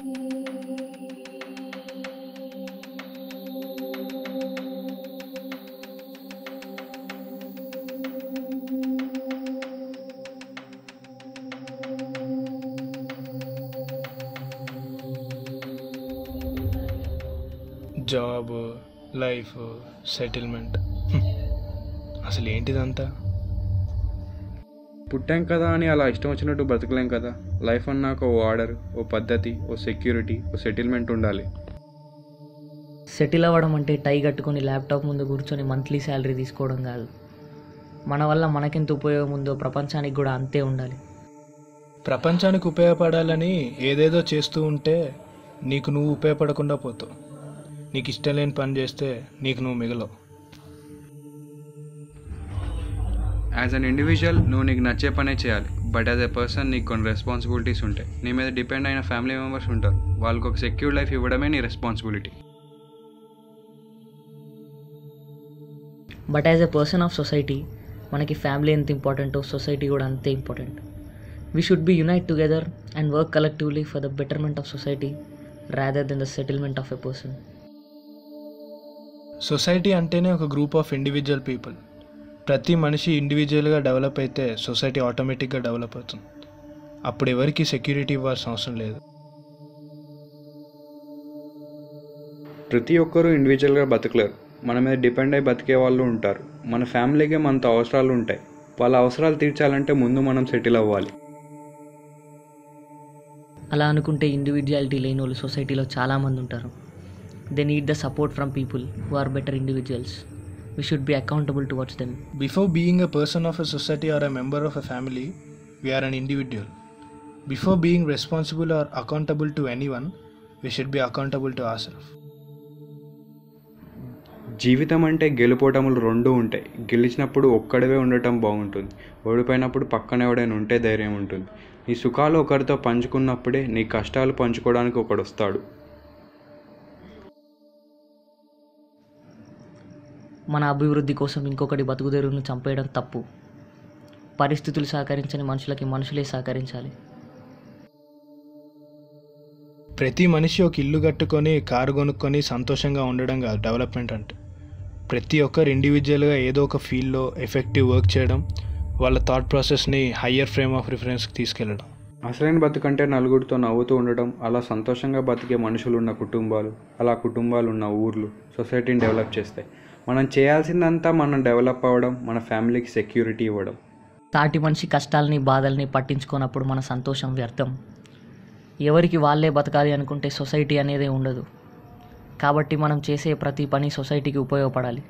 Job, life, settlement, అసలు ఏంటిదంతా? పుట్టాం కదా అని అలా ఇష్టం వచ్చినట్టు బ్రతకలేం కదా. లైఫ్ అన్నాక ఓ ఆర్డర్, ఓ పద్ధతి, ఓ సెక్యూరిటీ, ఓ సెటిల్మెంట్ ఉండాలి. సెటిల్ అవ్వడం అంటే టై కట్టుకొని ల్యాప్టాప్ ముందు కూర్చొని మంత్లీ శాలరీ తీసుకోవడం కాదు. మన వల్ల మనకెంత ఉపయోగం ఉందో ప్రపంచానికి కూడా అంతే ఉండాలి. ప్రపంచానికి ఉపయోగపడాలని ఏదేదో చేస్తూ ఉంటే నీకు నువ్వు ఉపయోగపడకుండా పోతావు. నీకు ఇష్టం లేని పని చేస్తే నీకు నువ్వు మిగలవు. యాజ్ అన్ ఇండివిజువల్ నువ్వు నీకు నచ్చే పనే చేయాలి. బట్ యాజ్ ఎ పర్సన్ నీకు కొన్ని రెస్పాన్సిబిలిటీస్ ఉంటాయి. నీ మీద డిపెండ్ అయిన ఫ్యామిలీ మెంబర్స్ ఉంటారు. వాళ్ళకి ఒక సెక్యూర్ లైఫ్ ఇవ్వడమే నీ responsibility. But as a person of society మనకి ఫ్యామిలీ ఎంత ఇంపార్టెంటో సొసైటీ కూడా అంతే important. We should be unite together and work collectively for the betterment of society rather than the settlement of a person. Society అంటేనే ఒక group of individual people. ప్రతి మనిషి ఇండివిజువల్గా డెవలప్ అయితే సొసైటీ ఆటోమేటిక్గా డెవలప్ అవుతుంది. అప్పుడు ఎవరికి సెక్యూరిటీ ఇవ్వాల్సిన అవసరం లేదు. ప్రతి ఒక్కరూ ఇండివిజువల్గా బతకలేరు. మన మీద డిపెండ్ అయి బతికే వాళ్ళు ఉంటారు. మన ఫ్యామిలీకి మనతో అవసరాలు ఉంటాయి. వాళ్ళ అవసరాలు తీర్చాలంటే ముందు మనం సెటిల్ అవ్వాలి. అలా అనుకుంటే ఇండివిజువాలిటీ లేని వాళ్ళు సొసైటీలో చాలామంది ఉంటారు. They need the support from people who are better individuals. We should be accountable towards them. Before being a person of a society or a member of a family, we are an individual. Before being responsible or accountable to anyone, we should be accountable to ourselves. జీవితం అంటే గెలుపోటములు రెండూ ఉంటాయి. గెలిచినప్పుడు ఒక్కడివే ఉండటం బాగుంటుంది. ఓడిపోయినప్పుడు పక్కన ఎవడైనా ఉంటే ధైర్యం ఉంటుంది. నీ సుఖాలు ఒకరితో పంచుకున్నప్పుడే నీ కష్టాలు పంచుకోవడానికి ఒకడు వస్తాడు. మన అభివృద్ధి కోసం ఇంకొకటి బతుకుదెరువును చంపేయడం తప్పు. పరిస్థితులు సహకరించని మనుషులకి మనుషులే సహకరించాలి. ప్రతి మనిషి ఒక ఇల్లు కట్టుకొని కారు కొనుక్కొని సంతోషంగా ఉండడం కాదు డెవలప్మెంట్ అంటే. ప్రతి ఒక్కరు ఇండివిజువల్గా ఏదో ఒక ఫీల్డ్లో ఎఫెక్టివ్ వర్క్ చేయడం, వాళ్ళ థాట్ ప్రాసెస్ని హయ్యర్ ఫ్రేమ్ ఆఫ్ రిఫరెన్స్కి తీసుకెళ్ళడం. అసలైన బతుకంటే నలుగురితో నవ్వుతూ ఉండడం. అలా సంతోషంగా బతికే మనుషులు ఉన్న కుటుంబాలు, అలా కుటుంబాలు ఉన్న ఊర్లు సొసైటీని డెవలప్ చేస్తాయి. మనం చేయాల్సిందంతా మనం డెవలప్ అవ్వడం, మన ఫ్యామిలీకి సెక్యూరిటీ ఇవ్వడం. తాటి మనిషి కష్టాలని బాధల్ని పట్టించుకున్నప్పుడు మన సంతోషం వ్యర్థం. ఎవరికి వాళ్ళే బతకాలి అనుకుంటే సొసైటీ అనేదే ఉండదు. కాబట్టి మనం చేసే ప్రతి పని సొసైటీకి ఉపయోగపడాలి.